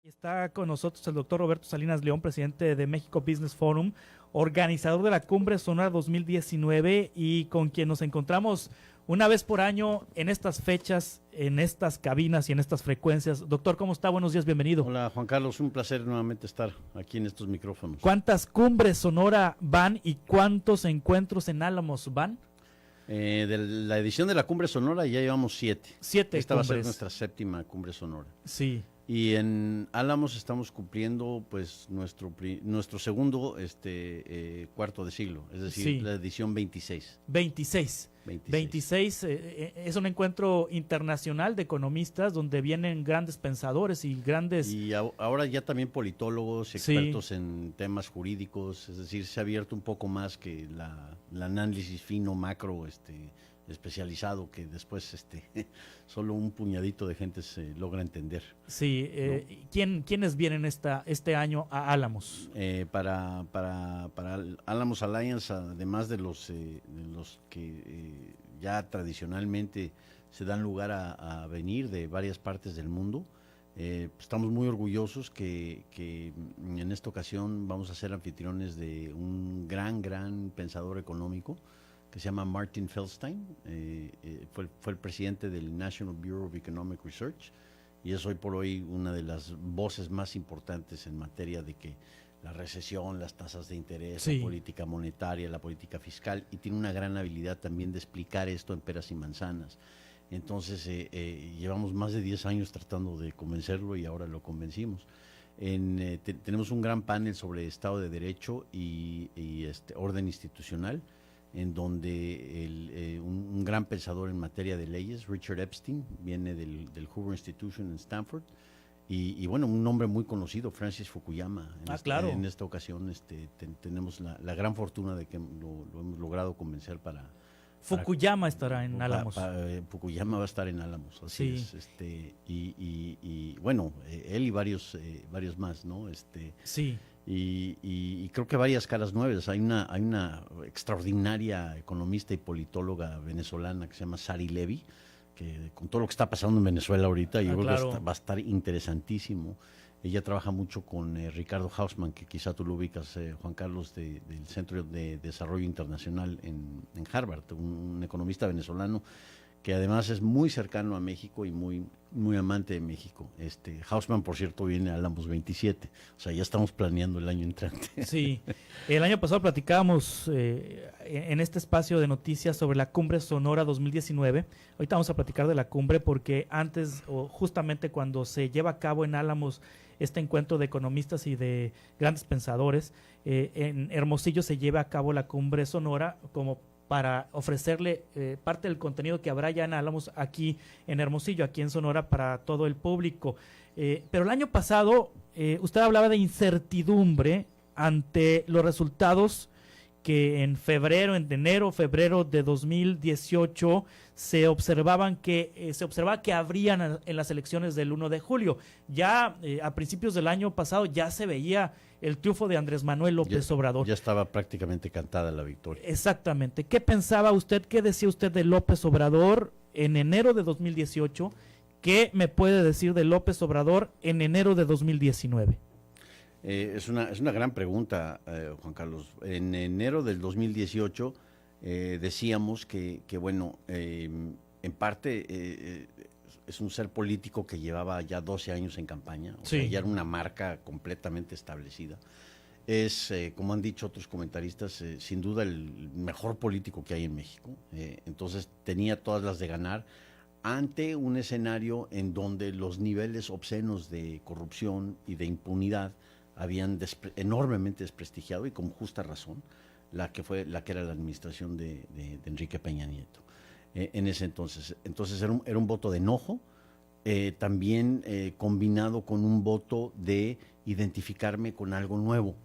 Está con nosotros el doctor Roberto Salinas León, presidente de México Business Forum, organizador de la Cumbre Sonora 2019 y con quien nos encontramos una vez por año en estas fechas, en estas cabinas y en estas frecuencias. Doctor, ¿cómo está? Buenos días, bienvenido. Hola, Juan Carlos, un placer nuevamente estar aquí en estos micrófonos. ¿Cuántas cumbres Sonora van y cuántos encuentros en Álamos van? De la edición de la Cumbre Sonora ya llevamos 7. 7 Esta cumbres. va a ser nuestra 7ª Cumbre Sonora. Sí. Y en Álamos estamos cumpliendo pues nuestro segundo cuarto de siglo, es decir, Sí. la edición 26. 26. 26 es un encuentro internacional de economistas donde vienen grandes pensadores y grandes... Y ahora ya también politólogos, Sí. expertos en temas jurídicos, es decir, se ha abierto un poco más que el análisis fino, macro, especializado, que después solo un puñadito de gente se logra entender. Sí, ¿quiénes vienen este año a Álamos? Para Álamos Alliance, además de los que ya tradicionalmente se dan lugar a venir de varias partes del mundo, estamos muy orgullosos que en esta ocasión vamos a ser anfitriones de un gran pensador económico que se llama Martin Feldstein. Fue el presidente del National Bureau of Economic Research y es hoy por hoy una de las voces más importantes en materia de que la recesión, las tasas de interés, Sí. la política monetaria, la política fiscal, y tiene una gran habilidad también de explicar esto en peras y manzanas. Entonces llevamos más de 10 años tratando de convencerlo y ahora lo convencimos. Tenemos un gran panel sobre Estado de Derecho y orden institucional, en donde un gran pensador en materia de leyes, Richard Epstein, viene del Hoover Institution en Stanford, y bueno, un nombre muy conocido, Francis Fukuyama. Claro. En esta ocasión tenemos la gran fortuna de que lo hemos logrado convencer para... Fukuyama estará en Álamos. Fukuyama va a estar en Álamos, así Sí. es. Y bueno, él y varios más, ¿no? Sí. Y creo que varias caras nuevas. Hay una extraordinaria economista y politóloga venezolana que se llama Sari Levy, que con todo lo que está pasando en Venezuela ahorita, yo creo claro. que va a estar interesantísimo. Ella trabaja mucho con Ricardo Hausmann, que quizá tú lo ubicas, Juan Carlos, del Centro de Desarrollo Internacional en Harvard, un economista venezolano que además es muy cercano a México y muy amante de México. Hausmann, por cierto, viene a Álamos 27, o sea, ya estamos planeando el año entrante. Sí, el año pasado platicábamos en este espacio de noticias sobre la Cumbre Sonora 2019. Ahorita vamos a platicar de la cumbre porque antes, o justamente cuando se lleva a cabo en Álamos este encuentro de economistas y de grandes pensadores, en Hermosillo se lleva a cabo la Cumbre Sonora como para ofrecerle parte del contenido que habrá ya en Álamos aquí en Hermosillo, aquí en Sonora, para todo el público. Pero el año pasado usted hablaba de incertidumbre ante los resultados que en enero, febrero de 2018 se observaba que habrían en las elecciones del 1 de julio. Ya a principios del año pasado ya se veía el triunfo de Andrés Manuel López Obrador. Ya estaba prácticamente cantada la victoria. Exactamente. ¿Qué pensaba usted, qué decía usted de López Obrador en enero de 2018? ¿Qué me puede decir de López Obrador en enero de 2019? Es una gran pregunta, Juan Carlos. En enero del 2018 decíamos que bueno, en parte es un ser político que llevaba ya 12 años en campaña, o sea, ya era una marca completamente establecida. Es, como han dicho otros comentaristas, sin duda el mejor político que hay en México. Entonces tenía todas las de ganar ante un escenario en donde los niveles obscenos de corrupción y de impunidad habían enormemente desprestigiado, y con justa razón, la que era la administración de Enrique Peña Nieto en ese entonces. Entonces era un voto de enojo, también combinado con un voto de identificarme con algo nuevo,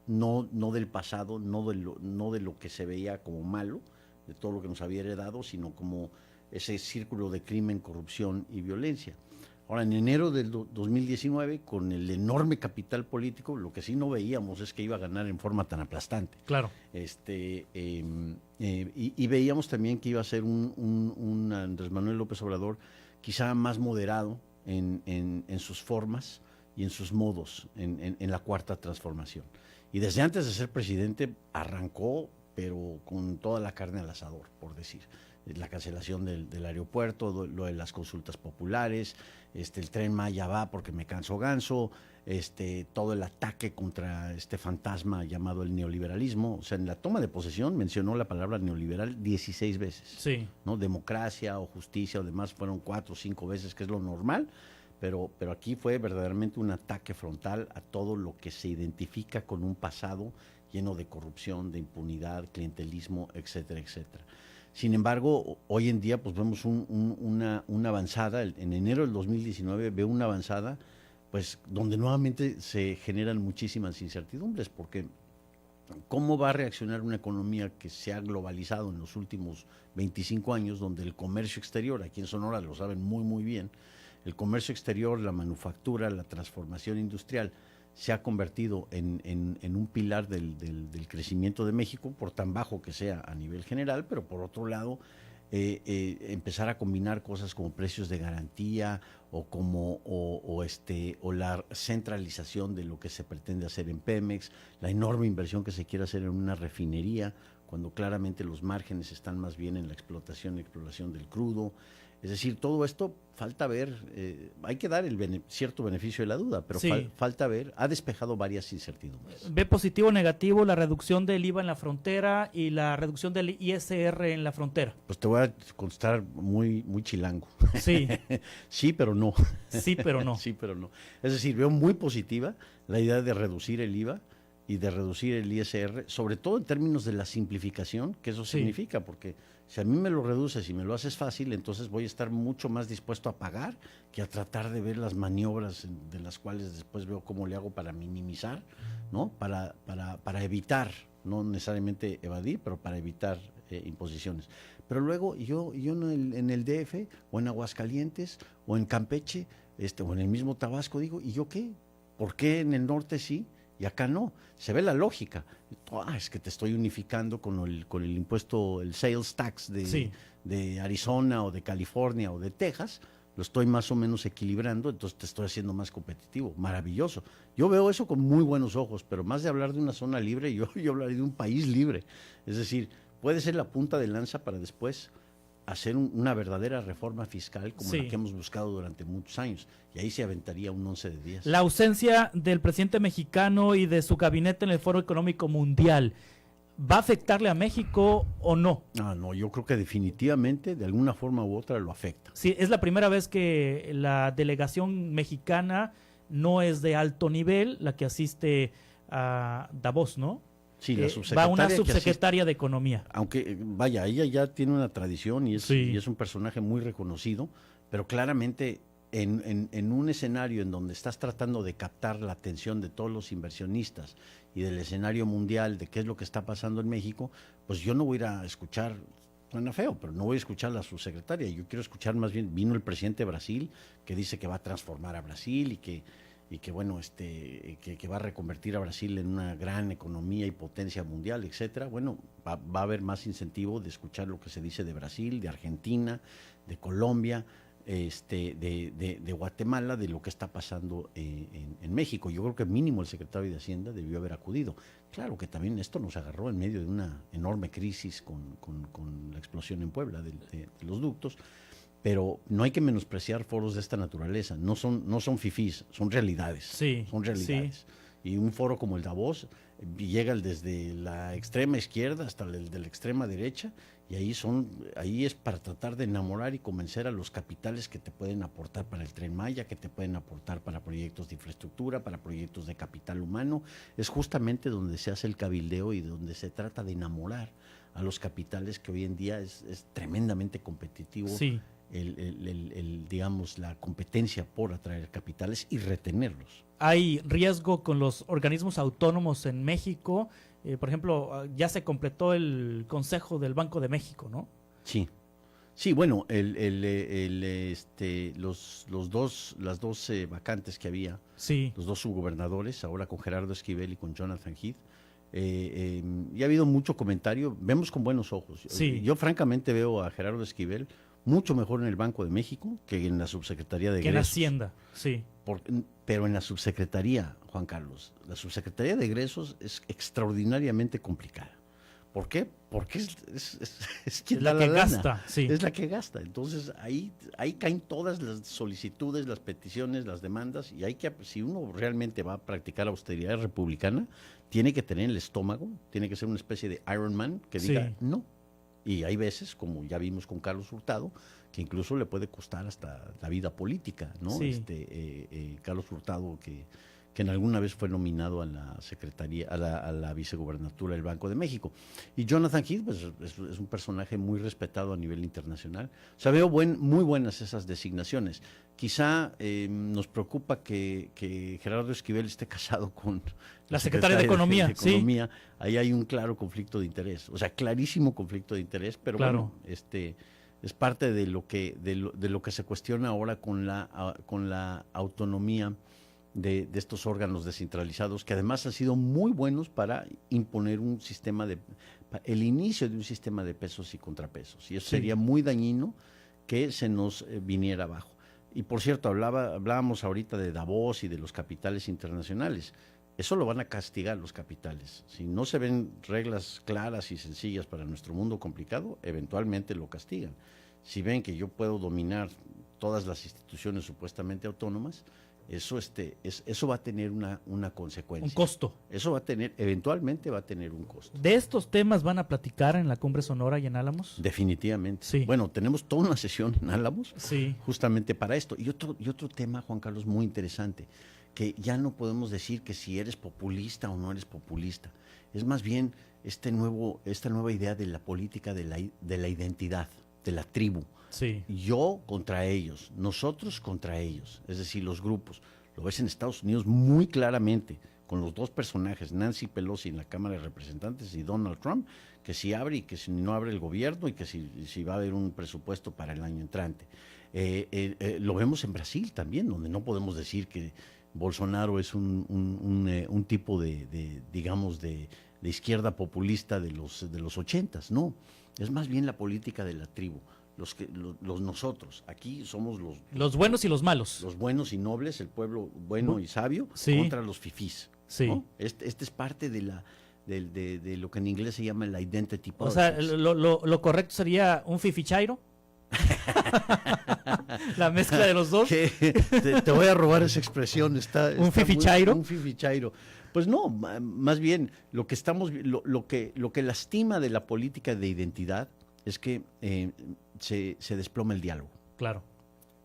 no del pasado, no de lo que se veía como malo, de todo lo que nos había heredado, sino como ese círculo de crimen, corrupción y violencia. Ahora, en enero del 2019, con el enorme capital político, lo que sí no veíamos es que iba a ganar en forma tan aplastante. Claro. Y veíamos también que iba a ser un Andrés Manuel López Obrador quizá más moderado en sus formas y en sus modos en la cuarta transformación. Y desde antes de ser presidente arrancó, pero con toda la carne al asador, por decir. La cancelación del aeropuerto, lo de las consultas populares, el Tren Maya va porque me canso ganso, todo el ataque contra este fantasma llamado el neoliberalismo. O sea, en la toma de posesión mencionó la palabra neoliberal 16 veces. Sí. ¿No? Democracia o justicia o demás fueron 4 o 5 veces, que es lo normal, pero aquí fue verdaderamente un ataque frontal a todo lo que se identifica con un pasado lleno de corrupción, de impunidad, clientelismo, etcétera, etcétera. Sin embargo, hoy en día pues vemos una avanzada. En enero del 2019 veo una avanzada pues donde nuevamente se generan muchísimas incertidumbres, porque ¿cómo va a reaccionar una economía que se ha globalizado en los últimos 25 años, donde el comercio exterior, aquí en Sonora lo saben muy muy bien, el comercio exterior, la manufactura, la transformación industrial se ha convertido en un pilar del crecimiento de México, por tan bajo que sea a nivel general, pero por otro lado, empezar a combinar cosas como precios de garantía o la centralización de lo que se pretende hacer en Pemex, la enorme inversión que se quiere hacer en una refinería, cuando claramente los márgenes están más bien en la explotación del crudo. Es decir, todo esto falta ver, hay que dar el cierto beneficio de la duda, pero sí. Falta ver, ha despejado varias incertidumbres. ¿Ve positivo o negativo la reducción del IVA en la frontera y la reducción del ISR en la frontera? Pues te voy a contestar muy, muy chilango. Sí. Sí, pero no. Sí, pero no. Sí, pero no. Es decir, veo muy positiva la idea de reducir el IVA y de reducir el ISR, sobre todo en términos de la simplificación, que eso significa, porque si a mí me lo reduces y me lo haces fácil, entonces voy a estar mucho más dispuesto a pagar que a tratar de ver las maniobras de las cuales después veo cómo le hago para minimizar, ¿no? Para evitar, no necesariamente evadir, pero para evitar imposiciones. Pero luego yo en el DF o en Aguascalientes o en Campeche o en el mismo Tabasco digo, ¿y yo qué? ¿Por qué en el norte sí y acá no? Se ve la lógica. Es que te estoy unificando con el impuesto, el sales tax de Arizona o de California o de Texas, lo estoy más o menos equilibrando, entonces te estoy haciendo más competitivo. Maravilloso. Yo veo eso con muy buenos ojos, pero más de hablar de una zona libre, yo hablaría de un país libre. Es decir, puede ser la punta de lanza para después hacer una verdadera reforma fiscal como la que hemos buscado durante muchos años. Y ahí se aventaría un 11 de 10. La ausencia del presidente mexicano y de su gabinete en el Foro Económico Mundial, ¿va a afectarle a México o no? No, yo creo que definitivamente, de alguna forma u otra, lo afecta. Sí, es la primera vez que la delegación mexicana no es de alto nivel, la que asiste a Davos, ¿no? Sí, la subsecretaria. Va una subsecretaria de Economía. Aunque, vaya, ella ya tiene una tradición y es un personaje muy reconocido, pero claramente en un escenario en donde estás tratando de captar la atención de todos los inversionistas y del escenario mundial de qué es lo que está pasando en México, pues yo no voy a ir a escuchar, suena feo, pero no voy a escuchar a la subsecretaria, yo quiero escuchar más bien, vino el presidente de Brasil, que dice que va a transformar a Brasil y que bueno, que va a reconvertir a Brasil en una gran economía y potencia mundial, etcétera. Bueno, va a haber más incentivo de escuchar lo que se dice de Brasil, de Argentina, de Colombia, de Guatemala, de lo que está pasando en México. Yo creo que mínimo el secretario de Hacienda debió haber acudido. Claro que también esto nos agarró en medio de una enorme crisis con la explosión en Puebla de los ductos. Pero no hay que menospreciar foros de esta naturaleza, no son fifís, son realidades. Son realidades. Sí. Y un foro como el Davos llega desde la extrema izquierda hasta el de la extrema derecha, y ahí es para tratar de enamorar y convencer a los capitales que te pueden aportar para el Tren Maya, que te pueden aportar para proyectos de infraestructura, para proyectos de capital humano. Es justamente donde se hace el cabildeo y donde se trata de enamorar a los capitales, que hoy en día es tremendamente competitivo. Sí. Digamos, la competencia por atraer capitales y retenerlos. Hay riesgo con los organismos autónomos en México. Por ejemplo, ya se completó el Consejo del Banco de México, ¿no? Sí. Sí, bueno, las dos vacantes que había, los dos subgobernadores, ahora con Gerardo Esquivel y con Jonathan Heath, y ha habido mucho comentario, vemos con buenos ojos. Sí. Yo francamente veo a Gerardo Esquivel mucho mejor en el Banco de México que en la Subsecretaría de Que en Egresos. Hacienda, sí. Pero en la subsecretaría, Juan Carlos, la subsecretaría de egresos es extraordinariamente complicada. ¿Por qué? Porque es quien Es la da que la lana. gasta, sí. Es la que gasta. Entonces ahí caen todas las solicitudes, las peticiones, las demandas, y si uno realmente va a practicar austeridad republicana, tiene que tener el estómago, tiene que ser una especie de Iron Man que diga Sí. no. Y hay veces, como ya vimos con Carlos Hurtado, que incluso le puede costar hasta la vida política, ¿no? Sí. Carlos Hurtado, que en alguna vez fue nominado a la secretaría, a la vicegubernatura del Banco de México. Y Jonathan Heath, pues, es un personaje muy respetado a nivel internacional. O sea, veo muy buenas esas designaciones. Quizá nos preocupa que Gerardo Esquivel esté casado con La secretaria de Economía, sí. Economía. Ahí hay un claro conflicto de interés, o sea, clarísimo conflicto de interés, pero Claro. bueno, es parte de lo que se cuestiona ahora con la autonomía de estos órganos descentralizados, que además han sido muy buenos para imponer el inicio de un sistema de pesos y contrapesos. Y eso Sí. sería muy dañino que se nos viniera abajo. Y por cierto, hablábamos ahorita de Davos y de los capitales internacionales. Eso lo van a castigar los capitales. Si no se ven reglas claras y sencillas para nuestro mundo complicado, eventualmente lo castigan. Si ven que yo puedo dominar todas las instituciones supuestamente autónomas, eso va a tener una consecuencia. Un costo. Eso eventualmente va a tener un costo. ¿De estos temas van a platicar en la Cumbre Sonora y en Álamos? Definitivamente. Sí. Bueno, tenemos toda una sesión en Álamos Sí. justamente para esto. Y otro tema, Juan Carlos, muy interesante, que ya no podemos decir que si eres populista o no eres populista. Es más bien esta nueva idea de la política de la identidad, de la tribu. Sí. Yo contra ellos, nosotros contra ellos, es decir, los grupos. Lo ves en Estados Unidos muy claramente, con los dos personajes, Nancy Pelosi en la Cámara de Representantes y Donald Trump, que si abre y que si no abre el gobierno y que si va a haber un presupuesto para el año entrante. Lo vemos en Brasil también, donde no podemos decir que Bolsonaro es un tipo digamos, de izquierda populista de los 80s, no, es más bien la política de la tribu. Nosotros, aquí somos los buenos y los malos. Los buenos y nobles, el pueblo bueno y sabio, sí. contra los fifís. Sí. ¿No? Este es parte de lo que en inglés se llama la identity politics. O sea, lo correcto sería un fifichairo. La mezcla de los dos. Te voy a robar esa expresión. ¿Un fifichairo? Un fifichairo. Pues no, más bien lo que lastima de la política de identidad es que se desploma el diálogo. Claro.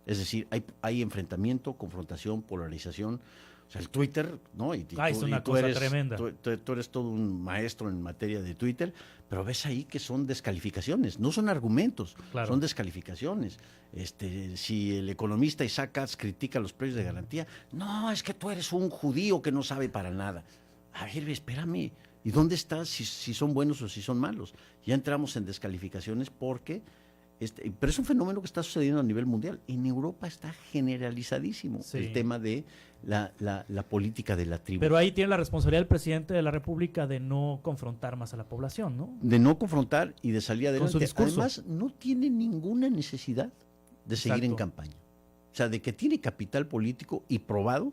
Es decir, hay enfrentamiento, confrontación, polarización. O sea, el Twitter, ¿no? Es una cosa tremenda. Tú eres todo un maestro en materia de Twitter, pero ves ahí que son descalificaciones, no son argumentos, claro. Son descalificaciones. Si el economista Isaac Katz critica los precios de garantía, no, es que tú eres un judío que no sabe para nada. A ver, espérame, ¿y dónde estás si son buenos o si son malos? Ya entramos en descalificaciones porque... pero es un fenómeno que está sucediendo a nivel mundial. En Europa está generalizadísimo el tema de la política de la tribu. Pero ahí tiene la responsabilidad el presidente de la República de no confrontar más a la población, ¿no? De no confrontar y de salir adelante. Con su discurso. Además, no tiene ninguna necesidad de seguir en campaña. O sea, de que tiene capital político y probado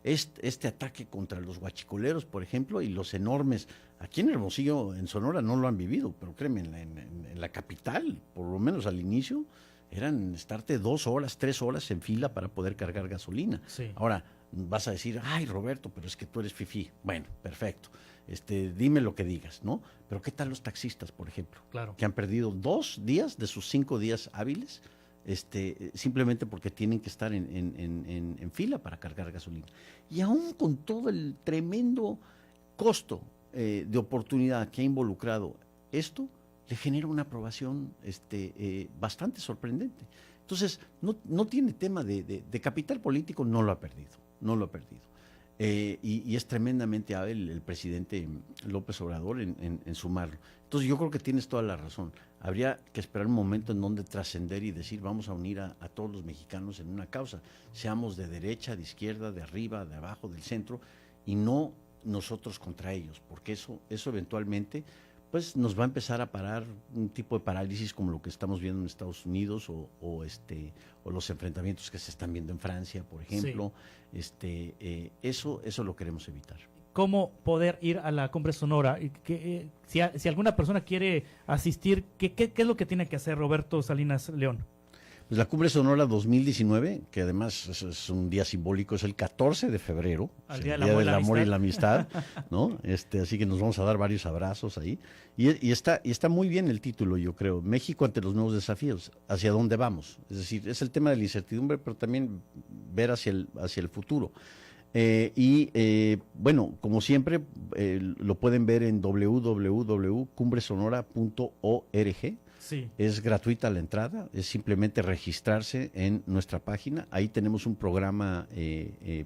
este ataque contra los huachicoleros, por ejemplo, y los enormes. Aquí en Hermosillo, en Sonora, no lo han vivido, pero créeme, en la capital, por lo menos al inicio, eran estarte 2 horas, 3 horas en fila para poder cargar gasolina. Sí. Ahora, vas a decir, ay, Roberto, pero es que tú eres fifí. Bueno, perfecto. Dime lo que digas, ¿no? Pero ¿qué tal los taxistas, por ejemplo? Claro. Que han perdido 2 días de sus 5 días hábiles, simplemente porque tienen que estar en fila para cargar gasolina. Y aún con todo el tremendo costo de oportunidad que ha involucrado esto, le genera una aprobación bastante sorprendente. Entonces, no tiene tema de capital político, no lo ha perdido. Y es tremendamente hábil el presidente López Obrador en sumarlo. Entonces yo creo que tienes toda la razón. Habría que esperar un momento en donde trascender y decir vamos a unir a todos los mexicanos en una causa, seamos de derecha, de izquierda, de arriba, de abajo, del centro, y no nosotros contra ellos, porque eso eventualmente pues nos va a empezar a parar un tipo de parálisis como lo que estamos viendo en Estados Unidos o los enfrentamientos que se están viendo en Francia, por ejemplo. Sí. Eso lo queremos evitar. ¿Cómo poder ir a la Cumbre Sonora? Si alguna persona quiere asistir, ¿qué es lo que tiene que hacer Roberto Salinas León? Pues la Cumbre Sonora 2019, que además es un día simbólico, es el 14 de febrero, el Día del Amor y la Amistad, ¿no? Así que nos vamos a dar varios abrazos ahí. Y está muy bien el título, yo creo. México ante los nuevos desafíos, ¿hacia dónde vamos? Es decir, es el tema de la incertidumbre, pero también ver hacia el futuro. Bueno, como siempre, lo pueden ver en www.cumbresonora.org. Sí. Es gratuita la entrada, es simplemente registrarse en nuestra página. Ahí tenemos un programa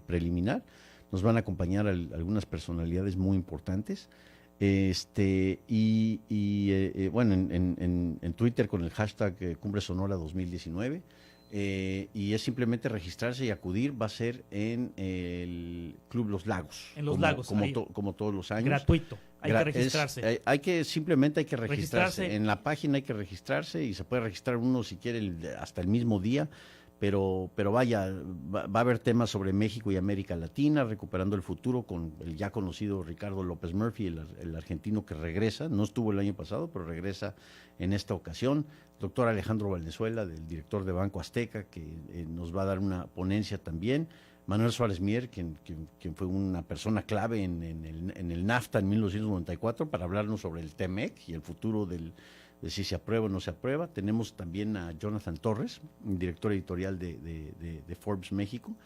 preliminar. Nos van a acompañar algunas personalidades muy importantes. Bueno, en Twitter con el hashtag Cumbre Sonora 2019. Y es simplemente registrarse y acudir. Va a ser en el Club Los Lagos. En Los Lagos. Como todos los años. Gratuito. Hay que registrarse. Simplemente hay que registrarse. En la página hay que registrarse y se puede registrar uno si quiere hasta el mismo día. Pero vaya, va a haber temas sobre México y América Latina, recuperando el futuro con el ya conocido Ricardo López Murphy, el argentino que regresa. No estuvo el año pasado, pero regresa en esta ocasión. Doctor Alejandro Valenzuela, del director de Banco Azteca, que nos va a dar una ponencia también. Manuel Suárez Mier, quien fue una persona clave en el NAFTA en 1994 para hablarnos sobre el TEMEC y el futuro de si se aprueba o no se aprueba. Tenemos también a Jonathan Torres, director editorial de Forbes México,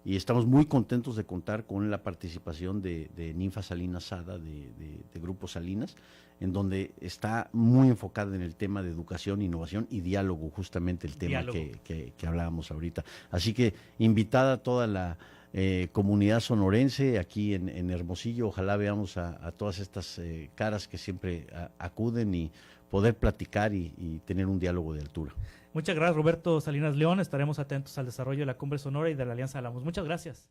y estamos muy contentos de contar con la participación de Ninfa Salinas Sada de Grupo Salinas, en donde está muy enfocada en el tema de educación, innovación y diálogo, justamente el tema que hablábamos ahorita. Así que invitada toda la comunidad sonorense aquí en Hermosillo, ojalá veamos a todas estas caras que siempre acuden y poder platicar y tener un diálogo de altura. Muchas gracias, Roberto Salinas León. Estaremos atentos al desarrollo de la Cumbre Sonora y de la Alianza Alamos. Muchas gracias.